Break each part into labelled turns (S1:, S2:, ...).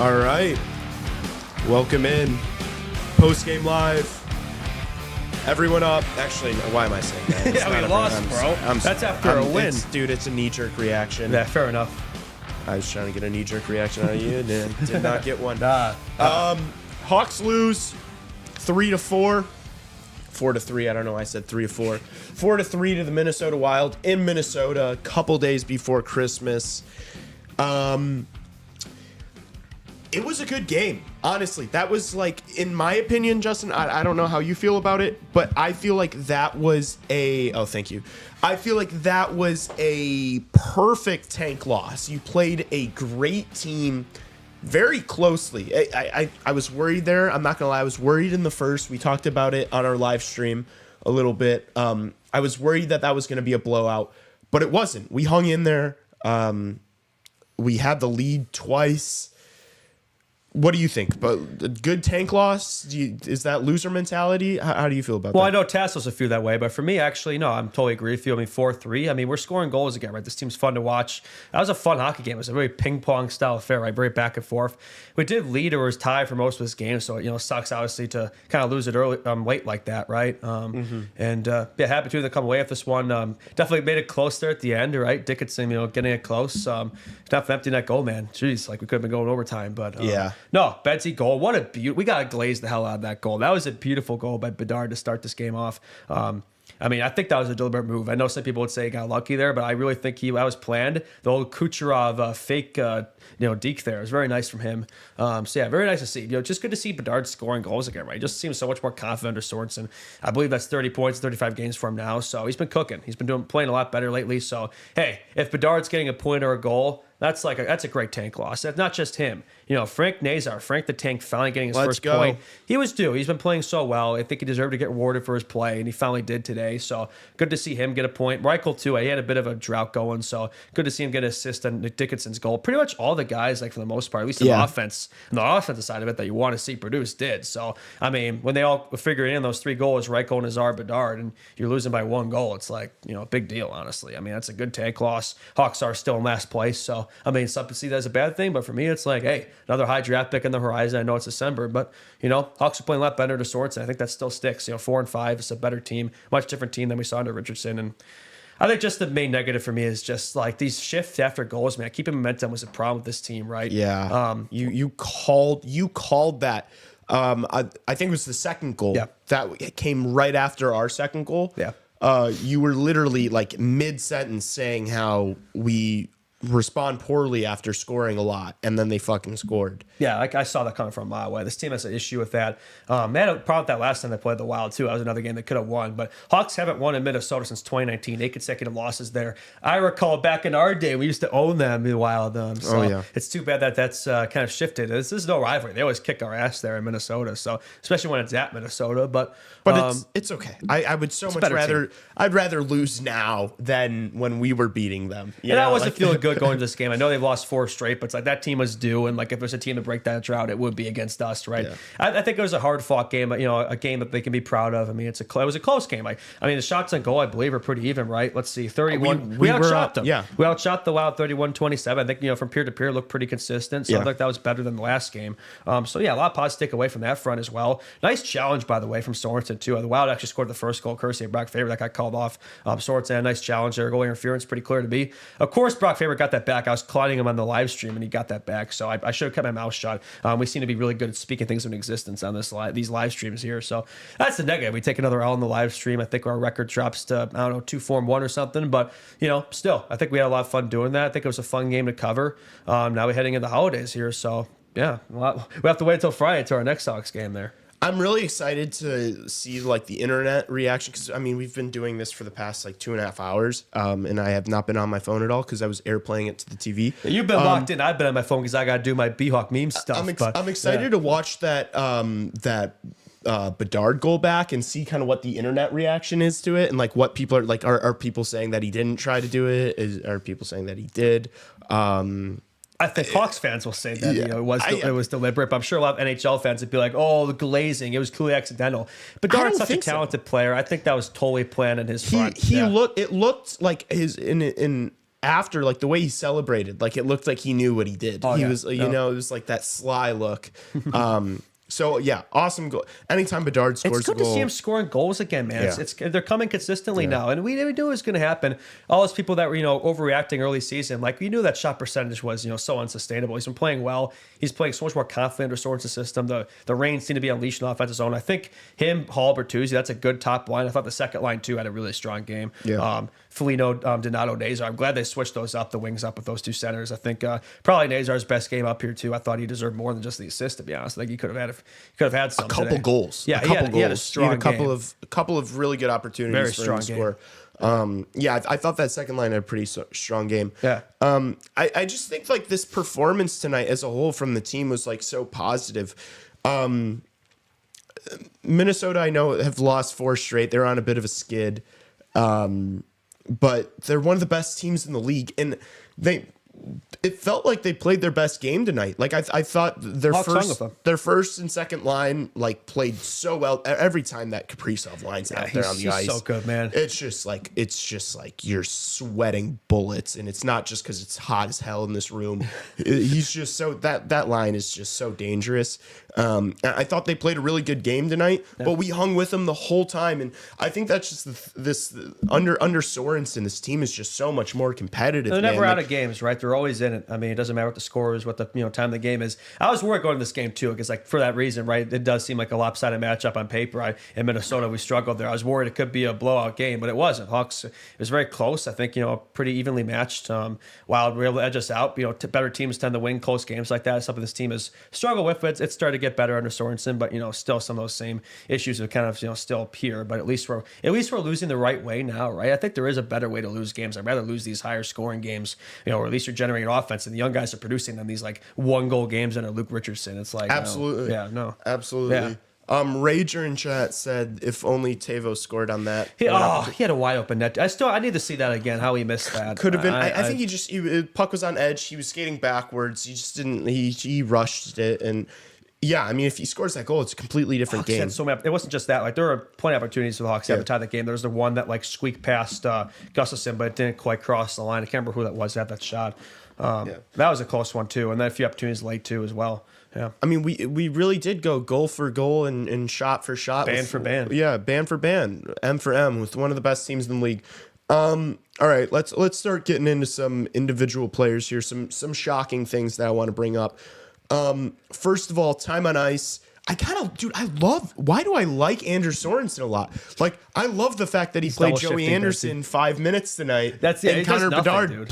S1: All right. Welcome in. Postgame Live. Everyone up. Actually, why am I saying that? It's
S2: Yeah,
S1: not
S2: we lost, bro. That's after a win.
S1: Dude, it's a knee-jerk reaction.
S2: Yeah, fair enough.
S1: I was trying to get a knee-jerk reaction out of you and did not get one.
S2: Nah.
S1: Hawks lose 3-4. 4-3. I don't know why I said 3-4. 4-3 to the Minnesota Wild in Minnesota a couple days before Christmas. It was a good game. Honestly, that was like, in my opinion, Justin, I don't know how you feel about it, but I feel like that was thank you. I feel like that was a perfect tank loss. You played a great team very closely. I was worried there. I'm not going to lie. I was worried in the first. We talked about it on our live stream a little bit. I was worried that was going to be a blowout, but it wasn't. We hung in there. We had the lead twice. What do you think? But a good tank loss? Is that loser mentality? How do you feel about that?
S2: Well, I know Tassos will feel that way, but for me, actually, no, I'm totally agree with you. I mean, 4-3. I mean, we're scoring goals again, right? This team's fun to watch. That was a fun hockey game. It was a very ping-pong style affair, right? Very back and forth. We did lead or was tied for most of this game, so, it sucks, obviously, to kind of lose it early, late like that, right? And, happy to come away with this one. Definitely made it close there at the end, right? Dickinson, getting it close. Definitely empty net goal, man. Jeez, like we could have been going overtime, but
S1: yeah.
S2: No, Betsy goal. What a beauty. We got to glaze the hell out of that goal. That was a beautiful goal by Bedard to start this game off. I mean, I think that was a deliberate move. I know some people would say he got lucky there, but I really think that was planned. The old Kucherov fake, deke there. It was very nice from him. Very nice to see. Just good to see Bedard scoring goals again, right? He just seems so much more confident under Sorensen. I believe that's 30 points, 35 games for him now. So he's been cooking. He's been playing a lot better lately. So, hey, if Bedard's getting a point or a goal, that's a great tank loss. That's not just him. Frank Nazar, Frank the Tank, finally getting his first point. He was due. He's been playing so well. I think he deserved to get rewarded for his play, and he finally did today. So good to see him get a point. Reichel, too. He had a bit of a drought going, so good to see him get an assist on Dickinson's goal. Pretty much all the guys, like for the most part, at least in the offense, and the offensive side of it that you want to see produce did. So, I mean, when they all figure in those three goals, Reichel, Nazar, Bedard, and you're losing by one goal, it's like, a big deal, honestly. I mean, that's a good tank loss. Hawks are still in last place, so, I mean, some see that as a bad thing, but for me, it's like, hey, another high draft pick in the horizon. I know it's December, but, Hawks are playing a lot better to sorts, and I think that still sticks. 4-5 is a better team, much different team than we saw under Richardson. And I think just the main negative for me is just like these shifts after goals, man. Keeping momentum was a problem with this team, right?
S1: Yeah. You called that. I think it was the second goal that came right after our second goal.
S2: Yeah.
S1: You were literally like mid-sentence saying how we respond poorly after scoring a lot, and then they fucking scored.
S2: Yeah, I saw that coming from a mile away. This team has an issue with that. They had a problem with that last time they played the Wild, too. That was another game they could have won. But Hawks haven't won in Minnesota since 2019. 8 consecutive losses there. I recall back in our day, we used to own them in the Wild. It's too bad that that's kind of shifted. This is no rivalry. They always kick our ass there in Minnesota, so especially when it's at Minnesota. But
S1: it's okay. I would so much rather I'd rather lose now than when we were beating them.
S2: I wasn't feeling good going to this game. I know they've lost 4 straight, but it's like that team was due, and like if there's a team to break that drought, it would be against us, right? Yeah. I think it was a hard-fought game, but a game that they can be proud of. I mean, it was a close game. I mean, the shots on goal, I believe, are pretty even, right? Let's see, 31. We outshot them.
S1: Yeah,
S2: we outshot the Wild 31-27. I think from peer to peer looked pretty consistent. So I think that was better than the last game. A lot of positive take away from that front as well. Nice challenge, by the way, from Sorensen too. The Wild actually scored the first goal, courtesy of Brock Faber. That got called off. Sorensen had a nice challenge there. Goal interference, pretty clear to me. Of course, Brock Faber got that back. I was clowning him on the live stream, and he got that back. So I should have kept my mouth shut. We seem to be really good at speaking things into existence on these live streams here. So that's the negative. We take another L on the live stream. I think our record drops to 2-4-1 or something. But still, I think we had a lot of fun doing that. I think it was a fun game to cover. Now we're heading into the holidays here, so yeah, we have to wait until Friday to our next Hawks game there.
S1: I'm really excited to see like the internet reaction, because I mean we've been doing this for the past like 2.5 hours, and I have not been on my phone at all because I was airplaying it to the TV.
S2: You've been locked in. I've been on my phone because I got to do my B-Hawk meme stuff.
S1: I'm excited to watch that Bedard goal back and see kind of what the internet reaction is to it, and like what people are like. Are people saying that he didn't try to do it? Are people saying that he did?
S2: I think Hawks fans will say that it was deliberate, but I'm sure a lot of NHL fans would be like, "Oh, the glazing, it was clearly accidental." But Bedard's such a talented player. I think that was totally planned in his front.
S1: It looked like his in after, like the way he celebrated, like it looked like he knew what he did. He was, you know, it was like that sly look. So yeah, awesome goal. Anytime Bedard scores
S2: it's good
S1: a goal,
S2: to see him scoring goals again, man.
S1: Yeah.
S2: They're coming consistently now, and we knew it was going to happen. All those people that were overreacting early season, like we knew that shot percentage was so unsustainable. He's been playing well. He's playing so much more confident under Sorensen's system. The reins seem to be unleashed in the offensive zone. I think him, Hall, Bertuzzi, that's a good top line. I thought the second line too had a really strong game.
S1: Yeah.
S2: Felino, Donato, Nazar. I'm glad they switched those up, the wings up with those two centers. I think probably Nazar's best game up here too. I thought he deserved more than just the assist, to be honest. I think he could have had some.
S1: A couple goals.
S2: Yeah, he had a strong game.
S1: A couple of really good opportunities
S2: Very
S1: for him to
S2: strong
S1: score. I thought that second line had a pretty strong game.
S2: Yeah.
S1: I just think like this performance tonight as a whole from the team was like so positive. Minnesota, I know, have lost 4 straight. They're on a bit of a skid. But they're one of the best teams in the league, and it felt like they played their best game tonight. Like I thought their first and second line like played so well every time that Kaprizov line's out there on the ice.
S2: So good, man.
S1: It's just like you're sweating bullets, and it's not just because it's hot as hell in this room. He's just so that line is just so dangerous. I thought they played a really good game tonight, but we hung with them the whole time, and I think that's just this under Sorensen, this team is just so much more competitive.
S2: They're never out of games, right? They're always in it. I mean, it doesn't matter what the score is, what the time of the game is. I was worried going to this game too, because like for that reason, right? It does seem like a lopsided matchup on paper. In Minnesota, we struggled there. I was worried it could be a blowout game, but it wasn't. Hawks, it was very close. I think pretty evenly matched. Wild were able to edge us out. Better teams tend to win close games like that. It's something this team has struggled with. But it's started to get better under Sorensen, but still some of those same issues are kind of still appear. But at least we're losing the right way now, right? I think there is a better way to lose games. I'd rather lose these higher scoring games, or at least you're generating offense, and the young guys are producing them these like 1-goal games under Luke Richardson. It's like
S1: absolutely, absolutely.
S2: Yeah.
S1: Rager in chat said if only Tavo scored on that.
S2: He had a wide open net. I need to see that again. How he missed that
S1: could have been. I think puck was on edge. He was skating backwards. He just didn't. He rushed it, and yeah, I mean, if he scores that goal, it's a completely different game.
S2: It wasn't just that. Like there were plenty of opportunities for the Hawks to tie the game. There was the one that like squeaked past Gustafsson, but it didn't quite cross the line. I can't remember who that was that had that shot. That was a close one too, and then a few opportunities late too as well. Yeah, I
S1: mean, we really did go goal for goal and shot for shot,
S2: band for band.
S1: Yeah, band for band, M for M, with one of the best teams in the league. All right, let's start getting into some individual players here. Some shocking things that I want to bring up. First of all, time on ice. Why do I like Anders Sorensen a lot? Like, I love the fact that he played Joey Anderson 5 minutes tonight. And Connor Bedard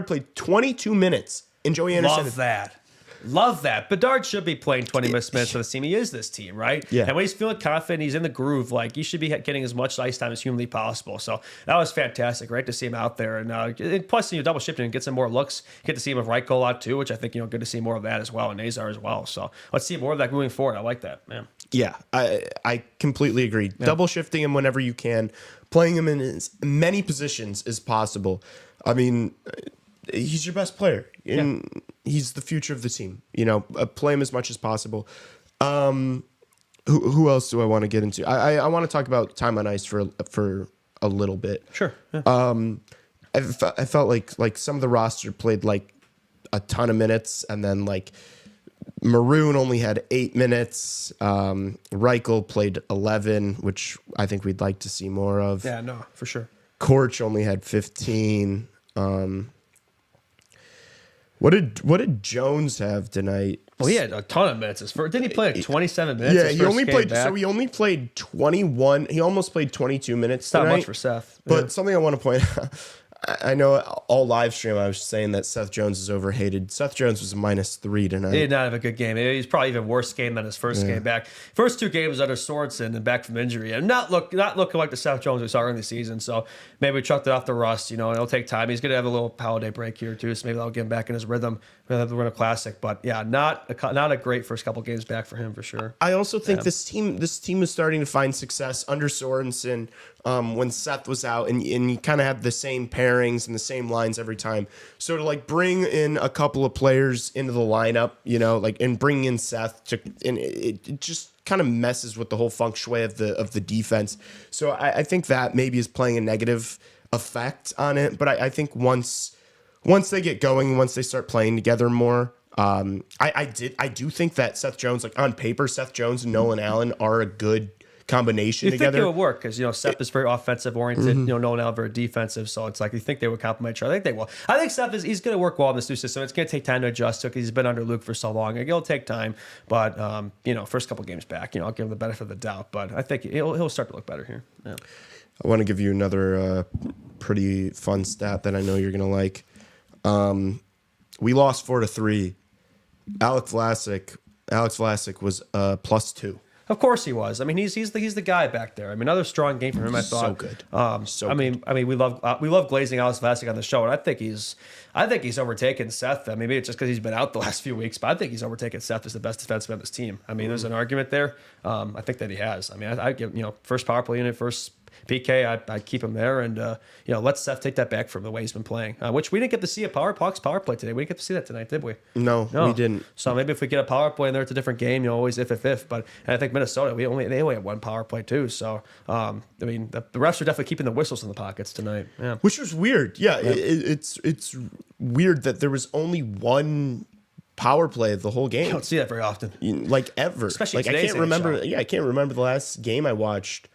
S1: played 22 minutes, and Joey Anderson.
S2: Love that. Bedard should be playing 20 minutes for the team. He is this team, right?
S1: Yeah.
S2: And when he's feeling confident, he's in the groove. Like, he should be getting as much ice time as humanly possible. So that was fantastic, right, to see him out there. And plus, double shifting and get some more looks. Get to see him with Reichel a lot too, which I think good to see more of that as well, and Nazar as well. So let's see more of that moving forward. I like that, man.
S1: Yeah, I completely agree. Yeah. Double shifting him whenever you can, playing him in as many positions as possible. I mean, he's your best player, and he's the future of the team. Play him as much as possible. Who else do I want to get into? I want to talk about time on ice for a little bit.
S2: Sure. Yeah.
S1: I felt like some of the roster played like a ton of minutes, and then like Maroon only had 8 minutes. Reichel played 11, which I think we'd like to see more of.
S2: Yeah, no, for sure.
S1: Korch only had 15. What did Jones have tonight?
S2: Well, he had a ton of minutes. Didn't he play like 27 minutes?
S1: Yeah, he only played 21. He almost played 22 minutes tonight.
S2: Not much for Seth.
S1: But something I want to point out, I know all live stream I was saying that Seth Jones is overhated. Seth Jones was a -3 tonight.
S2: He did not have a good game. He's probably even worse game than his first game back. First 2 games under Sorensen and back from injury, and not looking like the Seth Jones we saw early in the season. So maybe we chucked it off the rust. It'll take time. He's going to have a little holiday break here too, so maybe that'll get him back in his rhythm. We'll have the Winter Classic, but yeah, not a great first couple games back for him for sure.
S1: I also think this team is starting to find success under Sorensen. When Seth was out, and you kind of have the same pairings and the same lines every time. So to like bring in a couple of players into the lineup, and bring in Seth, and it just kind of messes with the whole feng shui of the defense. So I think that maybe is playing a negative effect on it. But I think once they get going, once they start playing together more, I do think that Seth Jones, like on paper, Seth Jones and Nolan Allen are a good combination together.
S2: You think it would work because Seth is very offensive oriented, Nolan Allen very defensive, so it's like you think they would complement each other. I think they will. I think Seth he's going to work well in this new system. It's going to take time to adjust to because he's been under Luke for so long. It'll take time, but first couple games back, I'll give him the benefit of the doubt. But I think he'll start to look better here. Yeah.
S1: I want to give you another pretty fun stat that I know you're going to like. We lost 4-3. Alex Vlasic was +2.
S2: Of course he was. I mean, he's the guy back there. I mean, another strong game from him. I thought
S1: so good.
S2: I mean, we love glazing Alex Vlasic on the show, and I think he's overtaken Seth. I mean, maybe it's just because he's been out the last few weeks, but I think he's overtaken Seth as the best defenseman on this team. I mean, there's an argument there. I think that he has. I mean, I give first power play unit, first PK, I keep him there, and let Seth take that back from the way he's been playing, which we didn't get to see a Hawks power play today. We didn't get to see that tonight, did we?
S1: No, we didn't.
S2: So maybe if we get a power play in there, it's a different game. Always if. But I think Minnesota, they only had one power play too. So I mean, the refs are definitely keeping the whistles in the pockets tonight. Yeah,
S1: which was weird. Yeah, it's weird that there was only one power play of the whole game.
S2: You don't see that very often,
S1: like ever.
S2: Especially
S1: like I can't remember. Yeah, I can't remember the last game I watched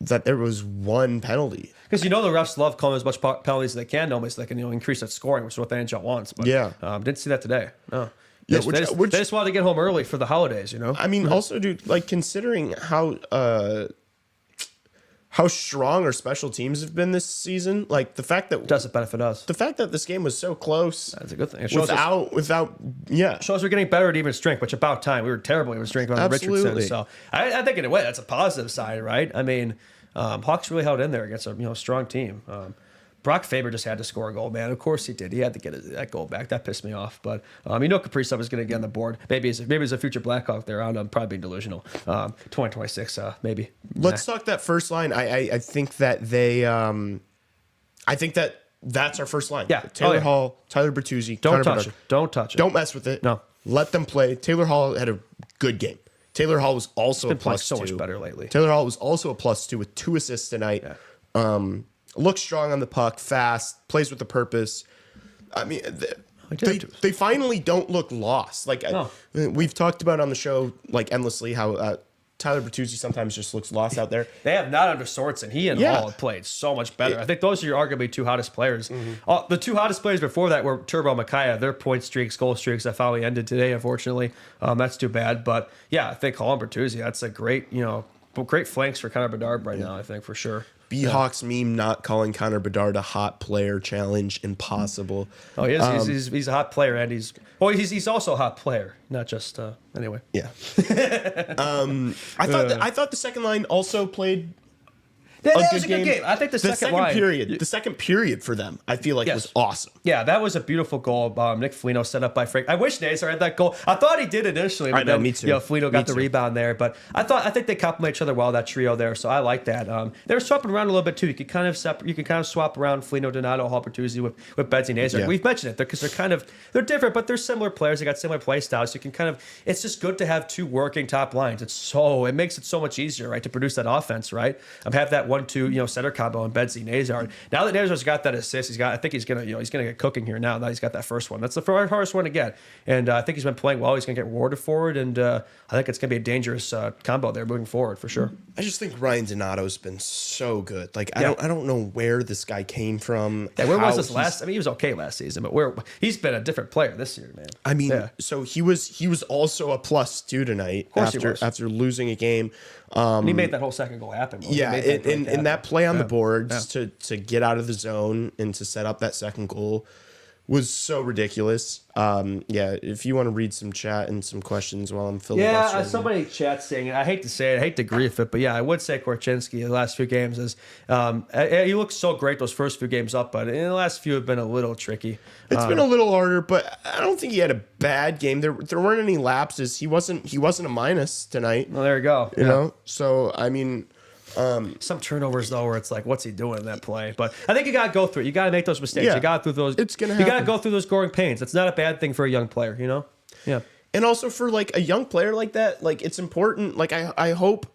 S1: that there was one penalty.
S2: Because the refs love calling as much penalties as they can normally so they can increase that scoring, which is what the NHL wants. But didn't see that today. No. They just wanted to get home early for the holidays,
S1: I mean, also, dude, like considering how strong our special teams have been this season, like the fact that
S2: doesn't benefit us.
S1: The fact that this game was so close.
S2: That's a good thing. It
S1: shows
S2: shows we're getting better at even strength, which about time. We were terrible at strength on Richardson. So I think in a way that's a positive side, right? I mean, Hawks really held in there against a strong team. Brock Faber just had to score a goal, man. Of course he did. He had to get that goal back. That pissed me off. But Kaprizov is going to get on the board. Maybe he's a future Blackhawk there. I don't know. I'm probably being delusional. 2026, maybe.
S1: Let's talk that first line. I think that they. I think that's our first line.
S2: Yeah.
S1: Taylor Hall, Tyler Bertuzzi.
S2: Don't touch it. Don't touch it.
S1: Don't mess with it.
S2: No.
S1: Let them play. Taylor Hall had a good game. Taylor Hall was also a +2.
S2: So much better lately.
S1: Taylor Hall was also a +2 with 2 assists tonight. Yeah. Looks strong on the puck, fast, plays with a purpose. I mean, they finally don't look lost. Like we've talked about on the show like endlessly how Tyler Bertuzzi sometimes just looks lost out there.
S2: They have not under Sorensen. He and Hall have played so much better. I think those are your arguably two hottest players. Mm-hmm. The two hottest players before that were Turbo and Mikheyev. Their point streaks, goal streaks that finally ended today, unfortunately. That's too bad. But yeah, I think Hall and Bertuzzi, that's a great, great flanks for Connor Bedard right now, I think, for sure.
S1: B-Hawks meme not calling Connor Bedard a hot player challenge impossible.
S2: Oh, he is. He's a hot player, and he's also a hot player, not just anyway.
S1: Yeah. I thought the second line also played
S2: That was a good game. I think the
S1: second period for them, I feel like was awesome.
S2: Yeah, that was a beautiful goal. Nick Foligno set up by Frank. I wish Nazar had that goal. I thought he did initially. But
S1: me too.
S2: Foligno got the rebound there, but I think they complement each other well, that trio there. So I like that. They were swapping around a little bit too. You could kind of swap around Foligno, Donato, Hall, Bertuzzi with Betsy Nazar. Yeah. We've mentioned it because they're different, but they're similar players. They got similar play styles. So you can it's just good to have two working top lines. It makes it so much easier, right, to produce that offense, right? Have that 1-2, center combo and Betsy Nazar. Now that Nazar's got that assist, I think he's gonna get cooking here now. Now he's got that first one. That's the hardest one to get, and I think he's been playing well. He's gonna get rewarded for it, and I think it's gonna be a dangerous combo there moving forward for sure.
S1: I just think Ryan Donato's been so good. Like I don't know where this guy came from.
S2: Yeah, where was this last? I mean, he was okay last season, but he's been a different player this year, man.
S1: I mean, so he was also a +2 tonight after losing a game.
S2: And he made that whole second goal happen.
S1: Yeah, and that play on the boards to get out of the zone and to set up that second goal was so ridiculous. If you want to read some chat and some questions while I'm filibustering.
S2: Yeah, somebody chat saying it. I hate to say it. I hate to grief it, but yeah, I would say Korchinski the last few games is he looks so great those first few games up, but in the last few have been a little tricky.
S1: It's been a little harder, but I don't think he had a bad game. There weren't any lapses. He wasn't a minus tonight.
S2: Well, there you go.
S1: You know, so I mean.
S2: Some turnovers though, where it's like, what's he doing in that play? But I think you gotta go through it. You gotta make those mistakes. You gotta go through those.
S1: It's gonna happen.
S2: You gotta go through those growing pains. It's not a bad thing for a young player, Yeah.
S1: And also for like a young player like that, like it's important. Like I hope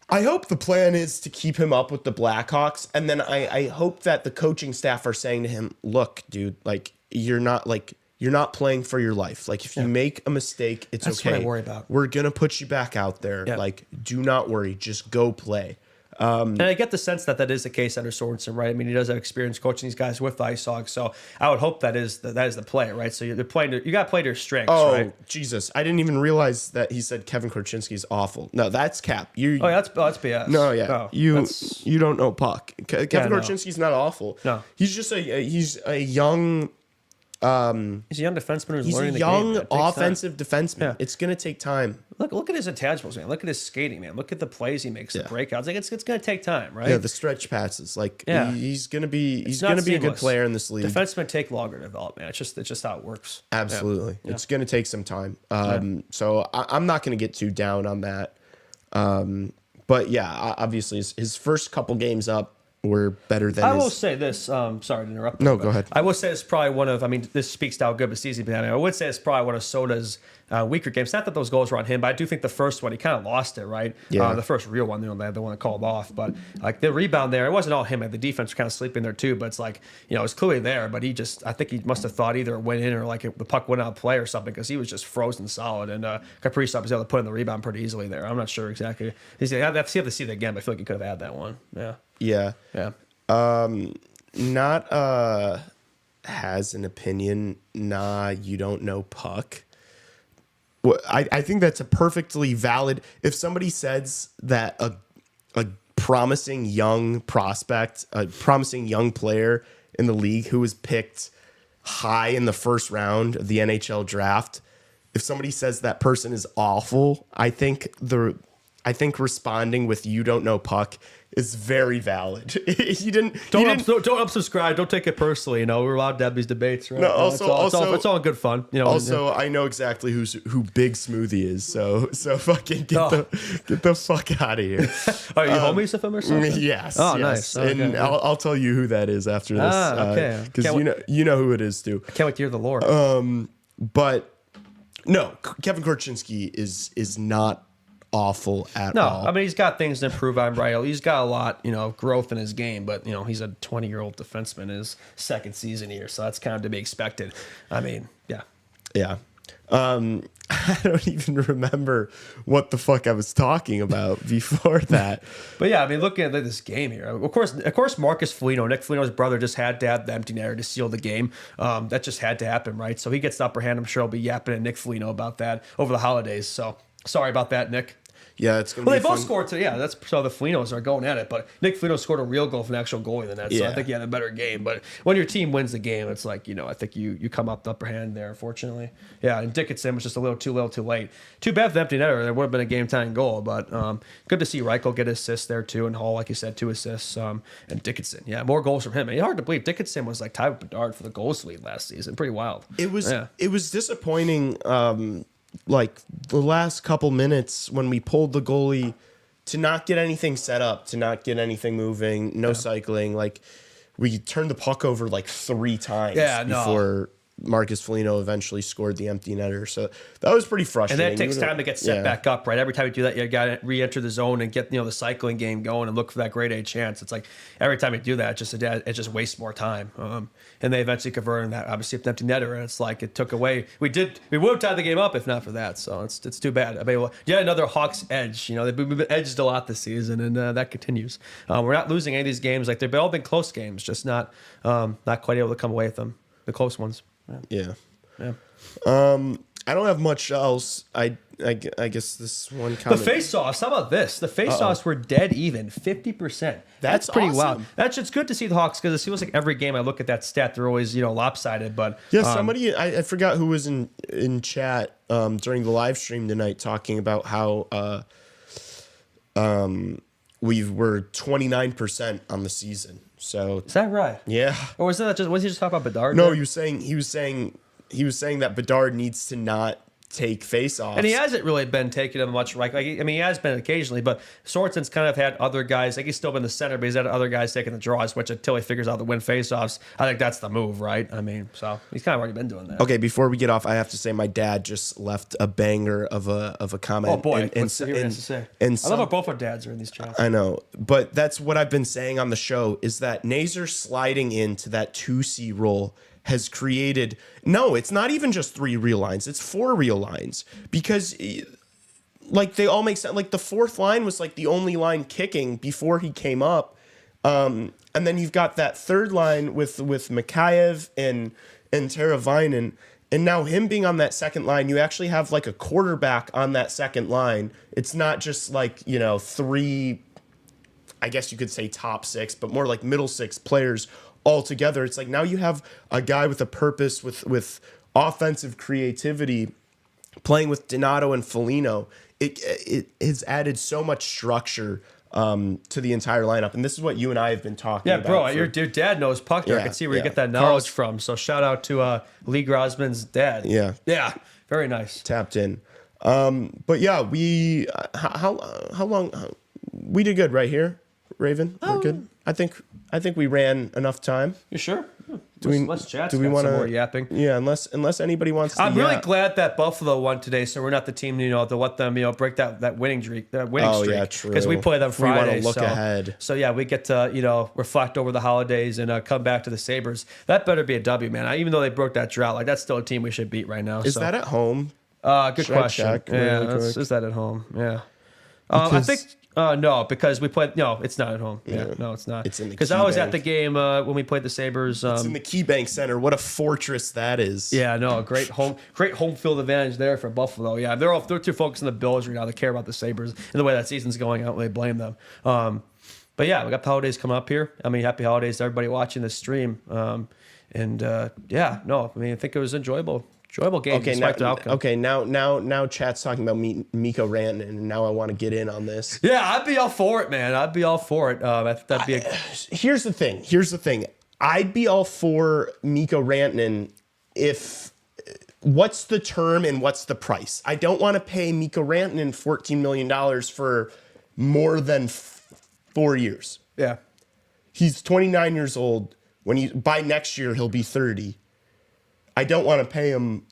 S1: the plan is to keep him up with the Blackhawks, and then I hope that the coaching staff are saying to him, "Look, dude, like you're not playing for your life. Like if you make a mistake, it's
S2: That's
S1: okay.
S2: what I worry about.
S1: We're gonna put you back out there.
S2: Yeah.
S1: Like do not worry, just go play."
S2: And I get the sense that is the case under Sorensen, right? I mean, he does have experience coaching these guys with the Ice Hogs, so I would hope that is the play, right? So you're playing. You got to play to your strengths,
S1: Oh
S2: right?
S1: Jesus! I didn't even realize that he said Kevin Korchinski is awful. No, that's cap.
S2: Oh, yeah, that's BS.
S1: No, yeah,
S2: No,
S1: you don't know puck. Kevin
S2: no.
S1: Korchinski's not awful.
S2: No.
S1: He's just he's a young.
S2: He's a young defenseman who's
S1: He's a
S2: learning the
S1: young
S2: game. It takes
S1: offensive defenseman.
S2: Yeah.
S1: It's gonna take time.
S2: Look at his intangibles, man. Look at his skating, man. Look at the plays he makes, the breakouts. Like it's gonna take time, right?
S1: Yeah, the stretch passes. Like he's gonna be a good
S2: seamless.
S1: player in this league.
S2: Defensemen take longer to develop, man. It's just how it works.
S1: Absolutely,
S2: Yeah.
S1: it's gonna take some time. So I'm not gonna get too down on that. But yeah, obviously his first couple games up were better than.
S2: I will say this. Sorry to interrupt.
S1: No, go ahead.
S2: I will say it's probably one of. I mean, this speaks to how good Bastizi's been. I would say it's probably one of Soda's weaker games. Not that those goals were on him, but I do think the first one he kind of lost it. Right.
S1: Yeah.
S2: The first real one, the one that called off. But like the rebound there, it wasn't all him. Like, the defense was kind of sleeping there too. But it's like it was clearly there. But I think he must have thought either it went in or like the puck went out of play or something because he was just frozen solid. And Kaprizov was able to put in the rebound pretty easily there. I'm not sure exactly. I have to see it again, but I feel like he could have had that one. Yeah.
S1: Yeah.
S2: Yeah.
S1: Not has an opinion. Nah, you don't know puck. Well, I think that's a perfectly valid. If somebody says that a promising young prospect, a promising young player in the league who was picked high in the first round of the NHL draft, if somebody says that person is awful, I think responding with "you don't know puck" is very valid. Don't
S2: unsubscribe. Don't take it personally. We're allowed to have these debates, right?
S1: No,
S2: it's all in good fun.
S1: Also, I know exactly who Big Smoothie is. So fucking get the fuck out of here.
S2: Are you homies with him or something?
S1: Yes.
S2: Oh,
S1: yes.
S2: nice. Okay.
S1: And I'll tell you who that is after this.
S2: Okay.
S1: Because you know who it is too.
S2: I can't wait to hear the lore.
S1: But no, Kevin Korchinski is not awful at all.
S2: No, I mean he's got things to improve on. Right, he's got a lot, growth in his game. But he's a 20-year-old defenseman in his second season here, so that's kind of to be expected. I mean, yeah.
S1: I don't even remember what the fuck I was talking about before that.
S2: But yeah, I mean, looking at this game here, of course, Marcus Foligno, Nick Foligno's brother, just had to have the empty netter to seal the game. That just had to happen, right? So he gets the upper hand. I'm sure I'll be yapping at Nick Foligno about that over the holidays. So sorry about that, Nick.
S1: Yeah, it's gonna.
S2: Well,
S1: be
S2: they both
S1: fun.
S2: scored today. Yeah, that's so the Felinos are going at it. But Nick Foligno scored a real goal from an actual goalie than that. So I think he had a better game. But when your team wins the game, it's like I think you come up the upper hand there. Unfortunately, yeah. And Dickinson was just a little too late. Too bad for the empty netter. There would have been a game tying goal. But good to see Reichel get assists there too, and Hall, like you said, 2 assists. And Dickinson, yeah, more goals from him. And hard to believe Dickinson was like tied with Bedard for the goals lead last season. Pretty wild.
S1: It was disappointing. Like the last couple minutes when we pulled the goalie to not get anything set up, to not get anything moving, no cycling. Like we turned the puck over like 3 times before Marcus Foligno eventually scored the empty netter. So that was pretty frustrating.
S2: And then it takes time to get set back up, right? Every time you do that, you got to re-enter the zone and get the cycling game going and look for that grade A chance. It's like every time you do that, it just wastes more time. And they eventually converted that, obviously, an empty netter, and it's like it took away. We would have tied the game up if not for that. So it's too bad. I mean, another Hawks edge. We've been edged a lot this season, and that continues. We're not losing any of these games. Like they've all been close games, just not quite able to come away with them. The close ones.
S1: Yeah.
S2: Yeah.
S1: I don't have much else. I guess this one comment.
S2: The face-offs. How about this? The face-offs were dead even, 50%. That's pretty
S1: awesome.
S2: wild. It's good to see the Hawks because it feels like every game I look at that stat, they're always lopsided. But
S1: yeah, somebody I forgot who was in chat during the live stream tonight talking about how we were 29% on the season. So
S2: is that right?
S1: Yeah.
S2: Or was he just talking about Bedard?
S1: No, he was saying that Bedard needs to not take face-offs.
S2: And he hasn't really been taking them much. Like I mean, he has been occasionally, but Sorensen's kind of had other guys. Like he's still been the center, but he's had other guys taking the draws. Which until he figures out the win face-offs, I think that's the move, right? I mean, so he's kind of already been doing that.
S1: Okay, before we get off, I have to say my dad just left a banger of a comment.
S2: Oh boy, what's he has to say? I love how both our dads are in these chats.
S1: I know, but that's what I've been saying on the show is that Nazer sliding into that 2C role has created, no, it's not even just 3 real lines, it's 4 real lines, because like they all make sense. Like the 4th line was like the only line kicking before he came up, and then you've got that 3rd line with Mikheyev and Teravainen, and now him being on that 2nd line, you actually have like a quarterback on that 2nd line. It's not just like 3, I guess you could say top 6, but more like middle 6 players all together. It's like now you have a guy with a purpose, with offensive creativity, playing with Donato and Foligno. It has added so much structure to the entire lineup, and this is what you and I have been talking about.
S2: Yeah, bro, your dad knows puck. I can see where you get that knowledge from. So shout out to Lee Grosman's dad. Yeah, very nice.
S1: Tapped in. But yeah, we how long we did good right here, Raven. We're good. I think we ran enough time.
S2: You sure? Let's chat.
S1: Do we want
S2: some more yapping?
S1: Yeah, unless anybody wants to.
S2: I'm really glad that Buffalo won today, so we're not the team, to let them, break that winning streak.
S1: Yeah, true.
S2: Because we play them Friday.
S1: We want to look ahead.
S2: So yeah, we get to, reflect over the holidays and come back to the Sabres. That better be a W, man. Even though they broke that drought, like that's still a team we should beat right now.
S1: Is that at home?
S2: Good question. Yeah, is that at home? Yeah. I think. No, because we played. No, it's not at home. Yeah, no, it's not.
S1: It's in the
S2: because I was at the game when we played the Sabres.
S1: It's in the KeyBank Center. What a fortress that is.
S2: Yeah, no, great home field advantage there for Buffalo. Yeah, they're too focused on the Bills right now. They care about the Sabres and the way that season's going. I don't really blame them. But yeah, we got the holidays coming up here. I mean, happy holidays to everybody watching this stream. I think it was enjoyable. Enjoyable game.
S1: Now chat's talking about Mikko Rantanen, and now I want to get in on this.
S2: Yeah, I'd be all for it, man. I'd be all for it. That'd be.
S1: Here's the thing. I'd be all for Mikko Rantanen if. What's the term and what's the price? I don't want to pay Mikko Rantanen $14 million for more than 4 years.
S2: Yeah,
S1: he's 29 years old. By next year he'll be 30. I don't want to pay him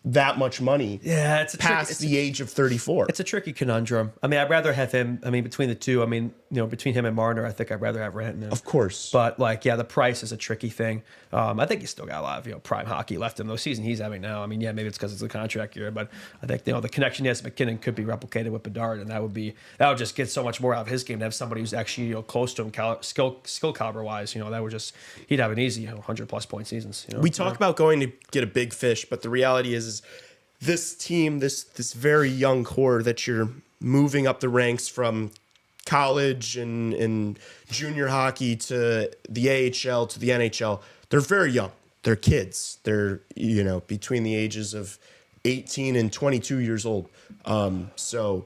S1: that much money.
S2: Yeah,
S1: past the age of 34.
S2: It's a tricky conundrum. I mean, I'd rather have him. I mean, between the two, between him and Marner, I think I'd rather have Rantanen.
S1: Of course.
S2: But the price is a tricky thing. I think he's still got a lot of prime hockey left in the season he's having now. I mean, yeah, maybe it's because it's a contract year, but I think the connection he has to McKinnon could be replicated with Bedard, and that would just get so much more out of his game to have somebody who's actually close to him skill caliber wise. That would just he'd have an easy 100+ point seasons.
S1: We talk about going to get a big fish, but the reality is this team, this very young core that you're moving up the ranks from college and junior hockey to the AHL to the NHL, they're very young. They're kids. They're, between the ages of 18 and 22 years old. So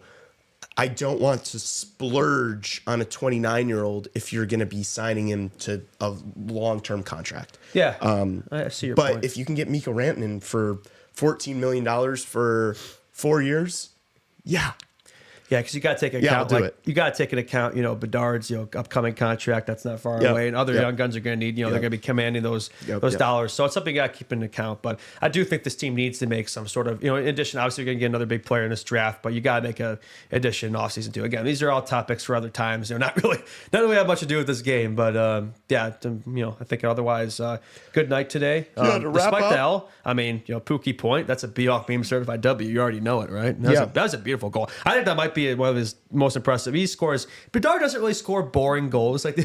S1: I don't want to splurge on a 29-year-old if you're going to be signing him to a long-term contract.
S2: Yeah, I see your point.
S1: But if you can get Mikko Rantanen for $14 million for 4 years, yeah.
S2: Yeah, because you got to take into account.
S1: I'll do it.
S2: You got to take into account, Bedard's upcoming contract that's not far away, and other young guns are going to need. They're going to be commanding those dollars. So it's something you got to keep into account. But I do think this team needs to make some sort of, in addition, obviously you're going to get another big player in this draft, but you got to make a addition in offseason too. Again, these are all topics for other times. Not really have much to do with this game, but I think otherwise, good night today. Despite the L, Pookie Point, that's a B-Hawk meme certified W. You already know it, right? That was a beautiful goal. I think that might be one of his most impressive. Bedard doesn't really score boring goals. Like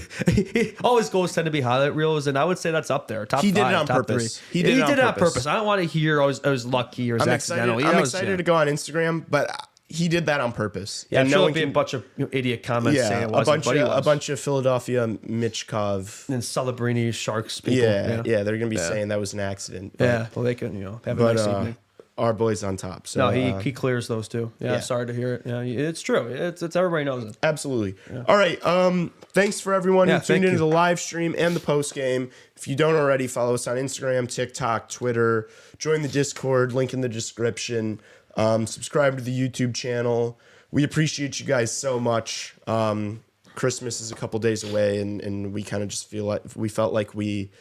S2: all his goals tend to be highlight reels, and I would say that's up there. Top
S1: he
S2: 5,
S1: did it on
S2: top
S1: purpose.
S2: 3.
S1: He did it on purpose.
S2: I don't want to hear I was lucky or it was accidental.
S1: I'm excited to go on Instagram, but he did that on purpose.
S2: Yeah, and no one can, a bunch of idiot comments saying it wasn't,
S1: a bunch of Philadelphia Michkov
S2: and Celebrini Sharks people.
S1: Yeah, they're gonna be saying that was an accident.
S2: But, well, they can have a nice evening.
S1: our boy's on top. So
S2: No, he clears those too. Yeah, sorry to hear it. Yeah, it's true. It's everybody knows it.
S1: Absolutely. Yeah. All right. Thanks for everyone who tuned into the live stream and the post game. If you don't already, follow us on Instagram, TikTok, Twitter. Join the Discord. Link in the description. Subscribe to the YouTube channel. We appreciate you guys so much. Christmas is a couple days away, and we kind of just felt like we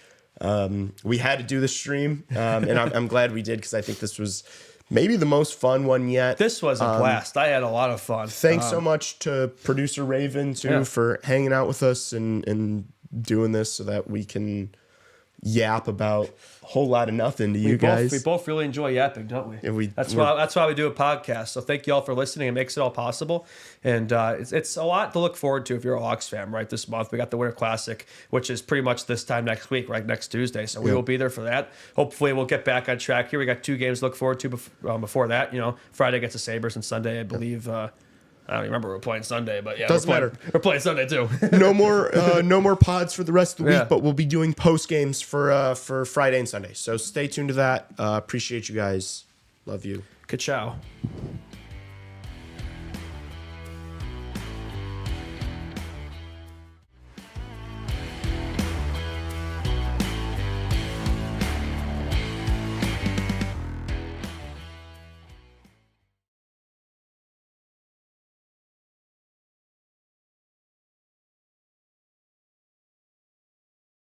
S1: had to do the stream, and I'm glad we did, because I think this was maybe the most fun one yet.
S2: This was a blast. I had a lot of fun.
S1: Thanks so much to producer Raven too for hanging out with us and doing this so that we can yap about a whole lot of nothing to you guys.
S2: We both really enjoy yapping, don't we?
S1: Yeah,
S2: that's why we do a podcast. So thank you all for listening. It makes it all possible, and it's a lot to look forward to if you're a Hawks fan. Right, this month we got the Winter Classic, which is pretty much this time next week, right, next Tuesday. So we will be there for that. Hopefully we'll get back on track here. We got 2 games to look forward to before that. You know, Friday gets the Sabres, and Sunday I believe. I don't even remember we're playing Sunday, but yeah,
S1: doesn't matter.
S2: We're playing Sunday too.
S1: no more pods for the rest of the week, but we'll be doing post games for Friday and Sunday. So stay tuned to that. Appreciate you guys. Love you.
S2: Ka-chow.